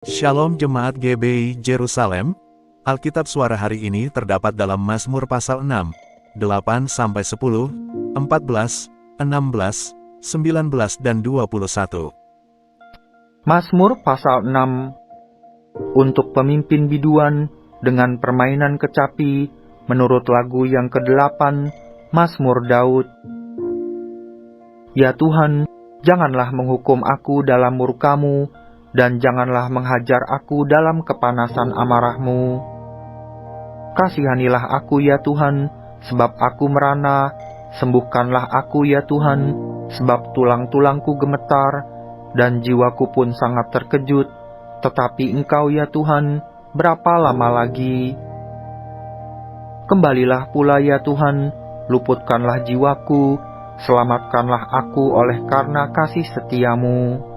Shalom Jemaat GBI Jerusalem, Alkitab suara hari ini terdapat dalam Mazmur pasal 6, 8-10, 14, 16, 19 dan 21. Mazmur pasal 6. Untuk pemimpin biduan dengan permainan kecapi, menurut lagu yang ke-8, Mazmur Daud. Ya Tuhan, janganlah menghukum aku dalam murka-Mu, dan janganlah menghajar aku dalam kepanasan amarah-Mu. Kasihanilah aku ya Tuhan, sebab aku merana, sembuhkanlah aku ya Tuhan, sebab tulang-tulangku gemetar, dan jiwaku pun sangat terkejut. Tetapi Engkau ya Tuhan, berapa lama lagi? Kembalilah pula ya Tuhan, luputkanlah jiwaku, selamatkanlah aku oleh karena kasih setia-Mu.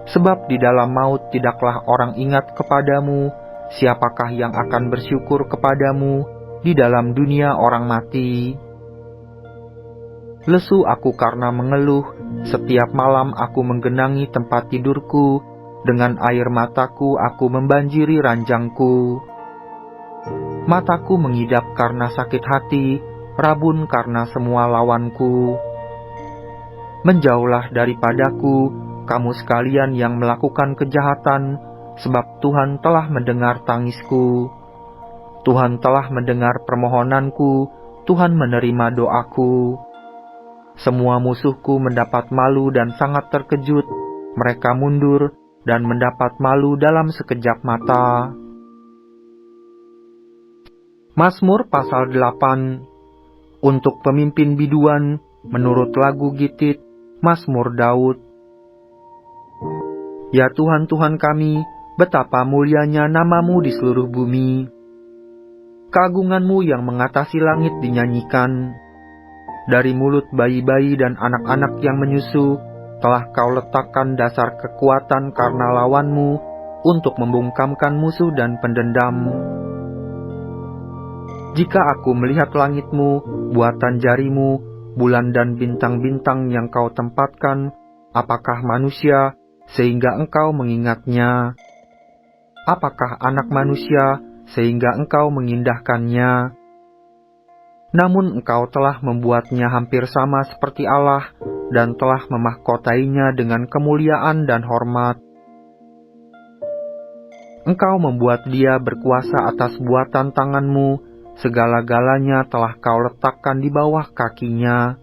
Sebab di dalam maut tidaklah orang ingat kepadamu, siapakah yang akan bersyukur kepadamu di dalam dunia orang mati? Lesu aku karena mengeluh, setiap malam aku menggenangi tempat tidurku, dengan air mataku aku membanjiri ranjangku. Mataku mengidap karena sakit hati, rabun karena semua lawanku. Menjauhlah daripadaku, kamu sekalian yang melakukan kejahatan, sebab Tuhan telah mendengar tangisku. Tuhan telah mendengar permohonanku, Tuhan menerima doaku. Semua musuhku mendapat malu dan sangat terkejut, mereka mundur dan mendapat malu dalam sekejap mata. Mazmur pasal 8. Untuk pemimpin biduan, menurut lagu Gitit, Mazmur Daud. Ya Tuhan Tuhan kami, betapa mulianya nama-Mu di seluruh bumi. Keagungan-Mu yang mengatasi langit dinyanyikan. Dari mulut bayi-bayi dan anak-anak yang menyusu, telah Kau letakkan dasar kekuatan karena lawan-Mu, untuk membungkamkan musuh dan pendendam. Jika aku melihat langit-Mu, buatan jari-Mu, bulan dan bintang-bintang yang Kau tempatkan, apakah manusia, sehingga Engkau mengingatnya? Apakah anak manusia, sehingga Engkau mengindahkannya? Namun Engkau telah membuatnya hampir sama seperti Allah, dan telah memahkotainya dengan kemuliaan dan hormat. Engkau membuat dia berkuasa atas buatan tangan-Mu, segala-galanya telah Kau letakkan di bawah kakinya.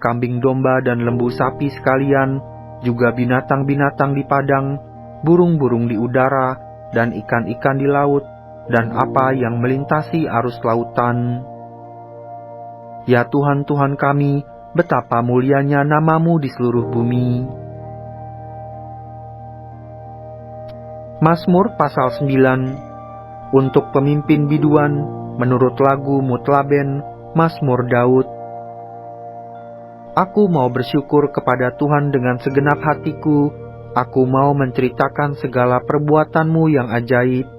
Kambing domba dan lembu sapi sekalian, juga binatang-binatang di padang, burung-burung di udara, dan ikan-ikan di laut, dan apa yang melintasi arus lautan. Ya Tuhan Tuhan kami, betapa mulianya nama-Mu di seluruh bumi. Mazmur pasal 9. Untuk pemimpin biduan, menurut lagu Mutlaben, Mazmur Daud. Aku mau bersyukur kepada Tuhan dengan segenap hatiku. Aku mau menceritakan segala perbuatan-Mu yang ajaib.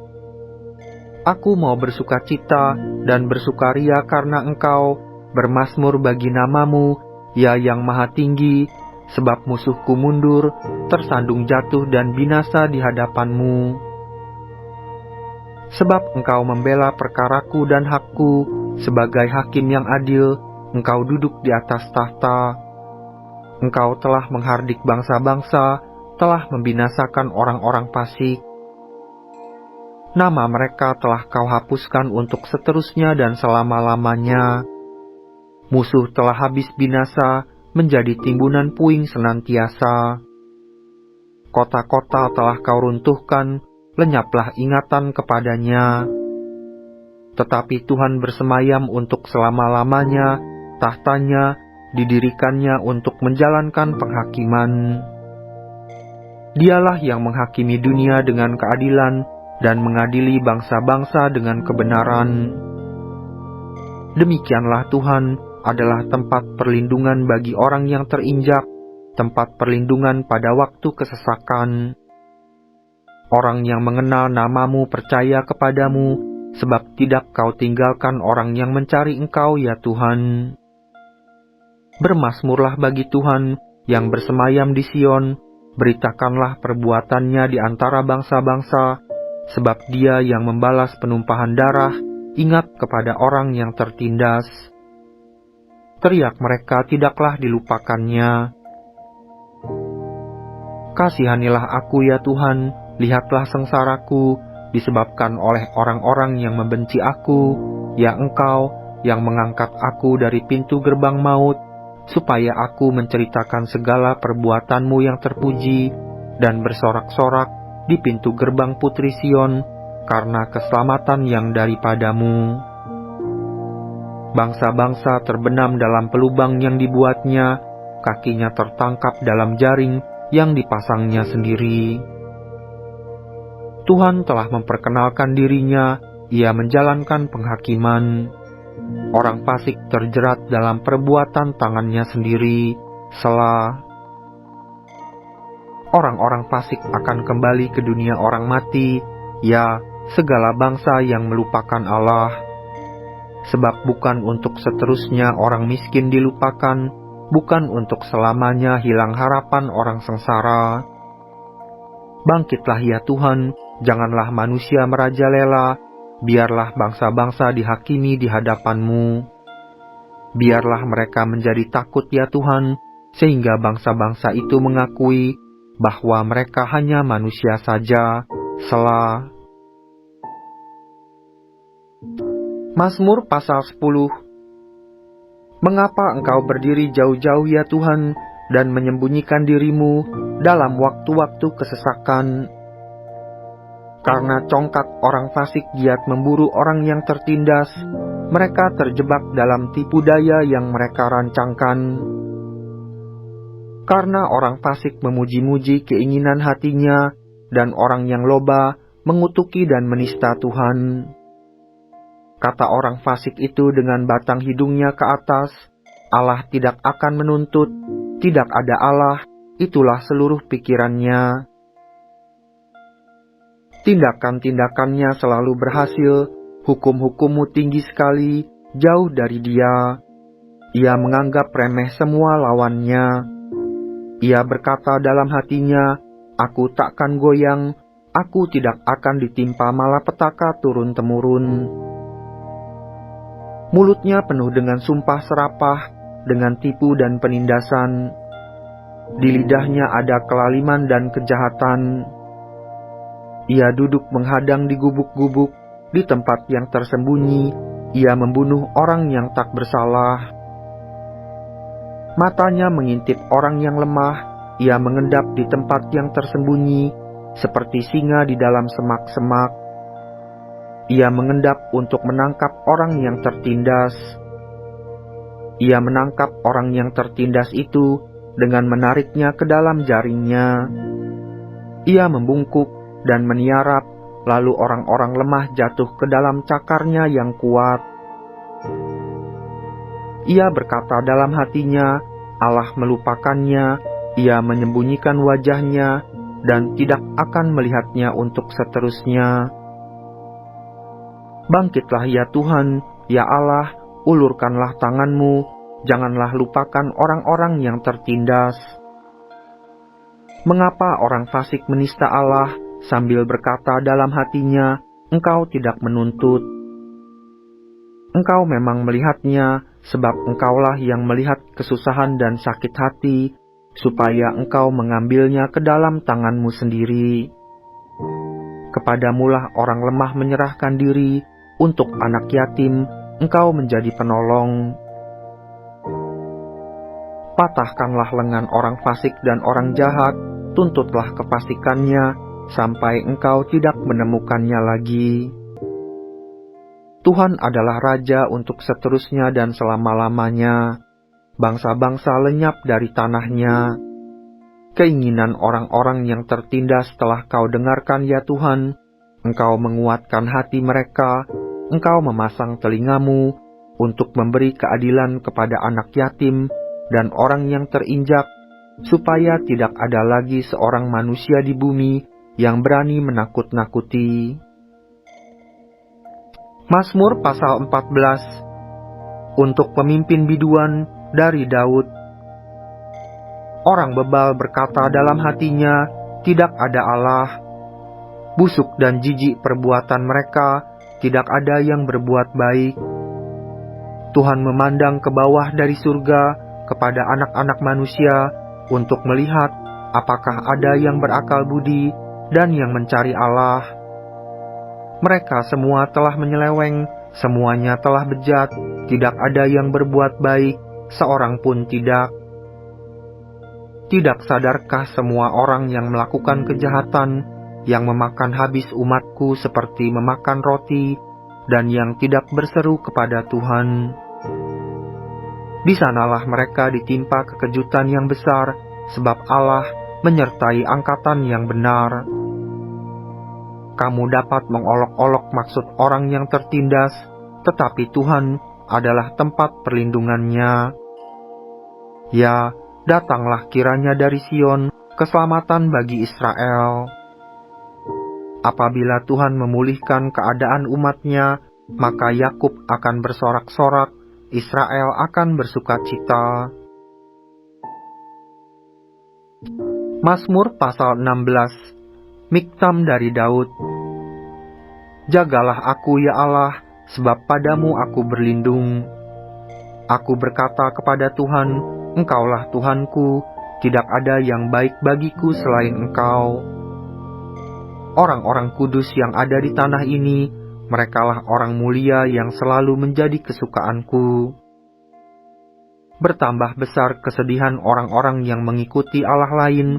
Aku mau bersukacita dan bersukaria karena Engkau, bermazmur bagi nama-Mu, ya yang maha tinggi, sebab musuhku mundur, tersandung jatuh dan binasa di hadapan-Mu. Sebab Engkau membela perkaraku dan hakku, sebagai hakim yang adil, Engkau duduk di atas tahta. Engkau telah menghardik bangsa-bangsa, telah membinasakan orang-orang fasik. Nama mereka telah Kau hapuskan untuk seterusnya dan selama-lamanya. Musuh telah habis binasa, menjadi timbunan puing senantiasa. Kota-kota telah Kau runtuhkan, lenyaplah ingatan kepadanya. Tetapi Tuhan bersemayam untuk selama-lamanya, tahtanya didirikannya untuk menjalankan penghakiman. Dialah yang menghakimi dunia dengan keadilan dan mengadili bangsa-bangsa dengan kebenaran. Demikianlah Tuhan adalah tempat perlindungan bagi orang yang terinjak, tempat perlindungan pada waktu kesesakan. Orang yang mengenal nama-Mu percaya kepadamu, sebab tidak Kau tinggalkan orang yang mencari Engkau ya Tuhan. Bermazmurlah bagi Tuhan yang bersemayam di Sion, Beritakanlah perbuatannya di antara bangsa-bangsa, sebab Dia yang membalas penumpahan darah ingat kepada orang yang tertindas. Teriak mereka tidaklah dilupakannya. Kasihanilah aku ya Tuhan, lihatlah sengsaraku, disebabkan oleh orang-orang yang membenci aku, ya Engkau yang mengangkat aku dari pintu gerbang maut, supaya aku menceritakan segala perbuatanmu yang terpuji, dan bersorak-sorak di pintu gerbang Putri Sion, karena keselamatan yang daripadamu. Bangsa-bangsa terbenam dalam pelubang yang dibuatnya, kakinya tertangkap dalam jaring yang dipasangnya sendiri. Tuhan telah memperkenalkan dirinya, Ia menjalankan penghakiman. Orang fasik terjerat dalam perbuatan tangannya sendiri. Selah. Orang-orang fasik akan kembali ke dunia orang mati, ya, segala bangsa yang melupakan Allah. Sebab bukan untuk seterusnya orang miskin dilupakan, bukan untuk selamanya hilang harapan orang sengsara. Bangkitlah ya Tuhan, janganlah manusia merajalela, biarlah bangsa-bangsa dihakimi di hadapan-Mu. Biarlah mereka menjadi takut ya Tuhan, sehingga bangsa-bangsa itu mengakui bahwa mereka hanya manusia saja. Selah. Mazmur pasal 10. Mengapa Engkau berdiri jauh-jauh ya Tuhan, dan menyembunyikan dirimu dalam waktu-waktu kesesakan? Karena congkak orang fasik giat memburu orang yang tertindas, mereka terjebak dalam tipu daya yang mereka rancangkan. Karena orang fasik memuji-muji keinginan hatinya, dan orang yang loba mengutuki dan menista Tuhan. Kata orang fasik itu dengan batang hidungnya ke atas, Allah tidak akan menuntut, tidak ada Allah, itulah seluruh pikirannya. Tindakan-tindakannya selalu berhasil, hukum-hukummu tinggi sekali, jauh dari Dia. Ia menganggap remeh semua lawannya. Ia berkata dalam hatinya, aku takkan goyang, aku tidak akan ditimpa malapetaka turun-temurun. Mulutnya penuh dengan sumpah serapah, dengan tipu dan penindasan. Di lidahnya ada kelaliman dan kejahatan. Ia duduk menghadang di gubuk-gubuk, di tempat yang tersembunyi. Ia membunuh orang yang tak bersalah. Matanya mengintip orang yang lemah. Ia mengendap di tempat yang tersembunyi, seperti singa di dalam semak-semak. Ia mengendap untuk menangkap orang yang tertindas. Ia menangkap orang yang tertindas itu dengan menariknya ke dalam jaringnya. Ia membungkuk dan meniarap, lalu orang-orang lemah jatuh ke dalam cakarnya yang kuat. Ia berkata dalam hatinya, Allah melupakannya, Ia menyembunyikan wajahnya, dan tidak akan melihatnya untuk seterusnya. Bangkitlah ya Tuhan, ya Allah, ulurkanlah tangan-Mu, janganlah lupakan orang-orang yang tertindas. Mengapa orang fasik menista Allah, sambil berkata dalam hatinya, Engkau tidak menuntut? Engkau memang melihatnya, sebab Engkaulah yang melihat kesusahan dan sakit hati, supaya Engkau mengambilnya ke dalam tangan-Mu sendiri. Kepadamulah orang lemah menyerahkan diri, untuk anak yatim Engkau menjadi penolong. Patahkanlah lengan orang fasik dan orang jahat, tuntutlah kefasikannya, sampai Engkau tidak menemukannya lagi. Tuhan adalah Raja untuk seterusnya dan selama-lamanya. Bangsa-bangsa lenyap dari tanahnya. Keinginan orang-orang yang tertindas telah Kau dengarkan ya Tuhan. Engkau menguatkan hati mereka. Engkau memasang telinga-Mu untuk memberi keadilan kepada anak yatim dan orang yang terinjak, supaya tidak ada lagi seorang manusia di bumi yang berani menakut-nakuti. Mazmur pasal 14. Untuk pemimpin biduan dari Daud. Orang bebal berkata dalam hatinya, tidak ada Allah. Busuk dan jijik perbuatan mereka, tidak ada yang berbuat baik. Tuhan memandang ke bawah dari surga kepada anak-anak manusia untuk melihat apakah ada yang berakal budi dan yang mencari Allah. Mereka semua telah menyeleweng, semuanya telah bejat, tidak ada yang berbuat baik, seorang pun tidak. Tidak sadarkah semua orang yang melakukan kejahatan, yang memakan habis umatku seperti memakan roti, dan yang tidak berseru kepada Tuhan? Di sanalah mereka ditimpa kekejutan yang besar, sebab Allah menyertai angkatan yang benar. Kamu dapat mengolok-olok maksud orang yang tertindas, tetapi Tuhan adalah tempat perlindungannya. Ya, datanglah kiranya dari Sion keselamatan bagi Israel. Apabila Tuhan memulihkan keadaan umatnya, maka Yakub akan bersorak-sorak, Israel akan bersukacita. Mazmur pasal 16. Miktam dari Daud. Jagalah aku ya Allah, sebab padamu aku berlindung. Aku berkata kepada Tuhan, Engkaulah Tuhanku, tidak ada yang baik bagiku selain Engkau. Orang-orang kudus yang ada di tanah ini, merekalah orang mulia yang selalu menjadi kesukaanku. Bertambah besar kesedihan orang-orang yang mengikuti Allah lain.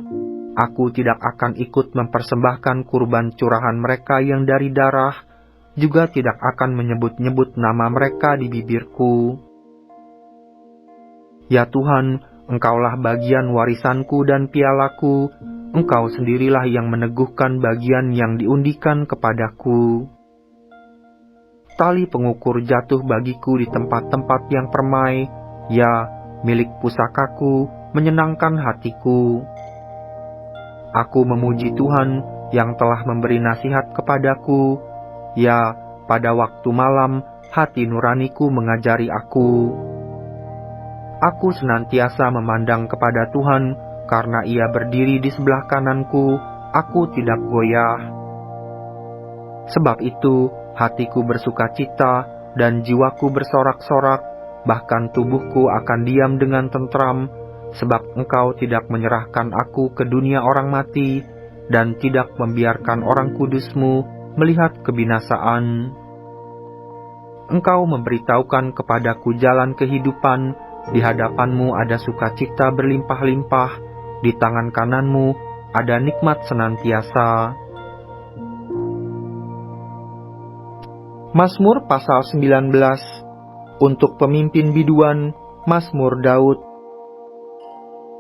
Aku tidak akan ikut mempersembahkan kurban curahan mereka yang dari darah, juga tidak akan menyebut-nyebut nama mereka di bibirku. Ya Tuhan, Engkaulah bagian warisanku dan pialaku, Engkau sendirilah yang meneguhkan bagian yang diundikan kepadaku. Tali pengukur jatuh bagiku di tempat-tempat yang permai, ya, milik pusakaku, menyenangkan hatiku. Aku memuji Tuhan yang telah memberi nasihat kepadaku, ya, pada waktu malam hati nuraniku mengajari aku. Aku senantiasa memandang kepada Tuhan, karena Ia berdiri di sebelah kananku, aku tidak goyah. Sebab itu, hatiku bersukacita dan jiwaku bersorak-sorak, bahkan tubuhku akan diam dengan tentram, sebab Engkau tidak menyerahkan aku ke dunia orang mati, dan tidak membiarkan orang kudus-Mu melihat kebinasaan. Engkau memberitahukan kepadaku jalan kehidupan, di hadapan-Mu ada sukacita berlimpah-limpah, di tangan kanan-Mu ada nikmat senantiasa. Mazmur pasal 19. Untuk pemimpin biduan, Mazmur Daud.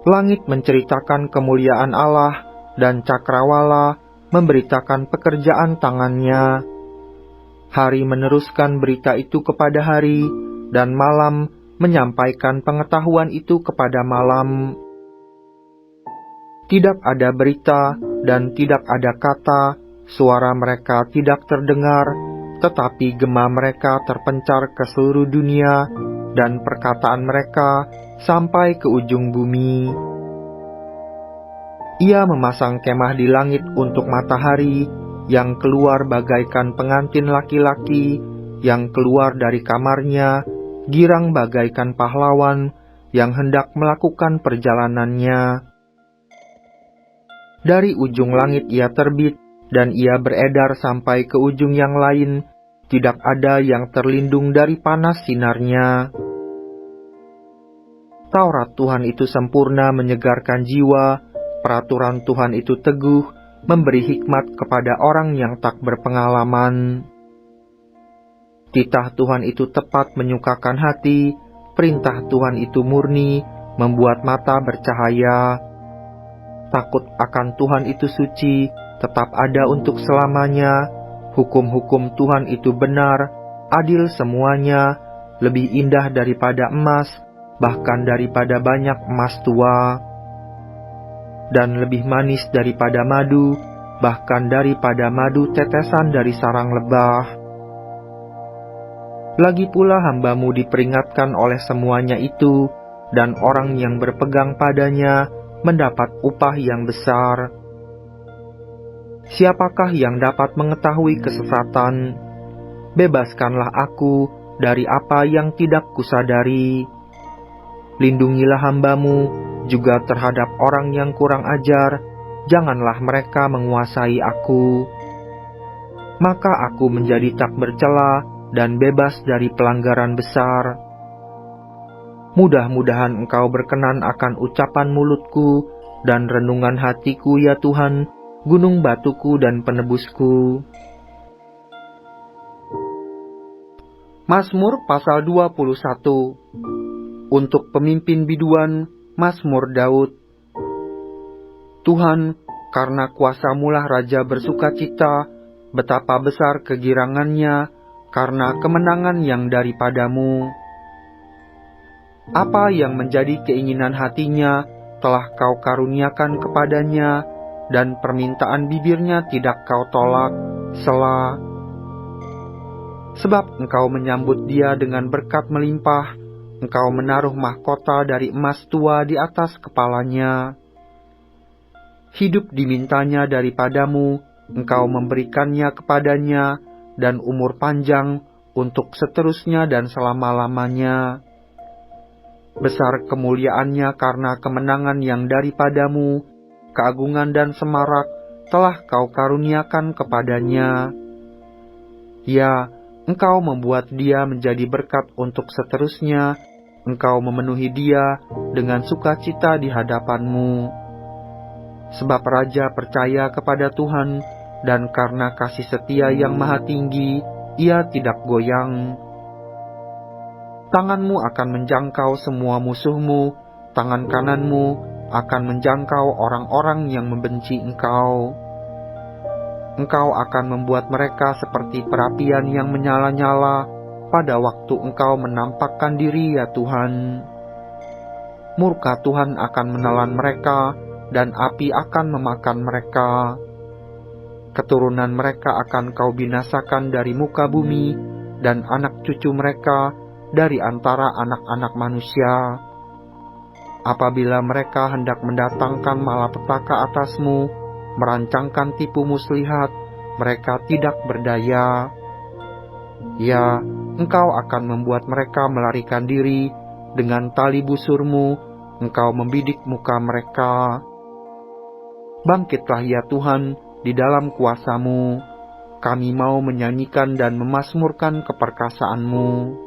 Langit menceritakan kemuliaan Allah, dan cakrawala memberitakan pekerjaan tangannya. Hari meneruskan berita itu kepada hari, dan malam menyampaikan pengetahuan itu kepada malam. Tidak ada berita dan tidak ada kata, suara mereka tidak terdengar, tetapi gema mereka terpencar ke seluruh dunia, dan perkataan mereka sampai ke ujung bumi. Ia memasang kemah di langit untuk matahari, yang keluar bagaikan pengantin laki-laki, yang keluar dari kamarnya, girang bagaikan pahlawan, yang hendak melakukan perjalanannya. Dari ujung langit ia terbit, dan ia beredar sampai ke ujung yang lain, tidak ada yang terlindung dari panas sinarnya. Taurat Tuhan itu sempurna menyegarkan jiwa, peraturan Tuhan itu teguh, memberi hikmat kepada orang yang tak berpengalaman. Titah Tuhan itu tepat menyukakan hati, perintah Tuhan itu murni, membuat mata bercahaya. Takut akan Tuhan itu suci, tetap ada untuk selamanya. Hukum-hukum Tuhan itu benar, adil semuanya, lebih indah daripada emas, bahkan daripada banyak emas tua. Dan lebih manis daripada madu, bahkan daripada madu tetesan dari sarang lebah. Lagi pula hamba-Mu diperingatkan oleh semuanya itu, dan orang yang berpegang padanya mendapat upah yang besar. Siapakah yang dapat mengetahui kesesatan? Bebaskanlah aku dari apa yang tidak kusadari. Lindungilah hamba-Mu juga terhadap orang yang kurang ajar, janganlah mereka menguasai aku. Maka aku menjadi tak bercela dan bebas dari pelanggaran besar. Mudah-mudahan Engkau berkenan akan ucapan mulutku dan renungan hatiku, ya Tuhan, gunung batuku dan penebusku. Mazmur pasal 21. Untuk pemimpin biduan, Mazmur Daud. Tuhan, karena kuasa-Mulah raja bersukacita, betapa besar kegirangannya karena kemenangan yang daripada-Mu. Apa yang menjadi keinginan hatinya telah Kau karuniakan kepadanya, dan permintaan bibirnya tidak Kau tolak. Selah. Sebab Engkau menyambut dia dengan berkat melimpah, Engkau menaruh mahkota dari emas tua di atas kepalanya. Hidup dimintanya daripada-Mu, Engkau memberikannya kepadanya, dan umur panjang untuk seterusnya dan selama-lamanya. Besar kemuliaannya karena kemenangan yang daripada-Mu, keagungan dan semarak telah Kau karuniakan kepadanya. Ya, Engkau membuat dia menjadi berkat untuk seterusnya, Engkau memenuhi dia dengan sukacita di hadapan-Mu. Sebab raja percaya kepada Tuhan, dan karena kasih setia yang maha tinggi, ia tidak goyang. Tangan-Mu akan menjangkau semua musuh-Mu, tangan kanan-Mu akan menjangkau orang-orang yang membenci Engkau. Engkau akan membuat mereka seperti perapian yang menyala-nyala pada waktu Engkau menampakkan diri, ya Tuhan. Murka Tuhan akan menelan mereka, dan api akan memakan mereka. Keturunan mereka akan Kau binasakan dari muka bumi, dan anak cucu mereka dari antara anak-anak manusia. Apabila mereka hendak mendatangkan malapetaka atas-Mu, merancangkan tipu muslihat, mereka tidak berdaya. Ya, Engkau akan membuat mereka melarikan diri, dengan tali busur-Mu, Engkau membidik muka mereka. Bangkitlah ya Tuhan di dalam kuasa-Mu, kami mau menyanyikan dan memazmurkan keperkasaan-Mu.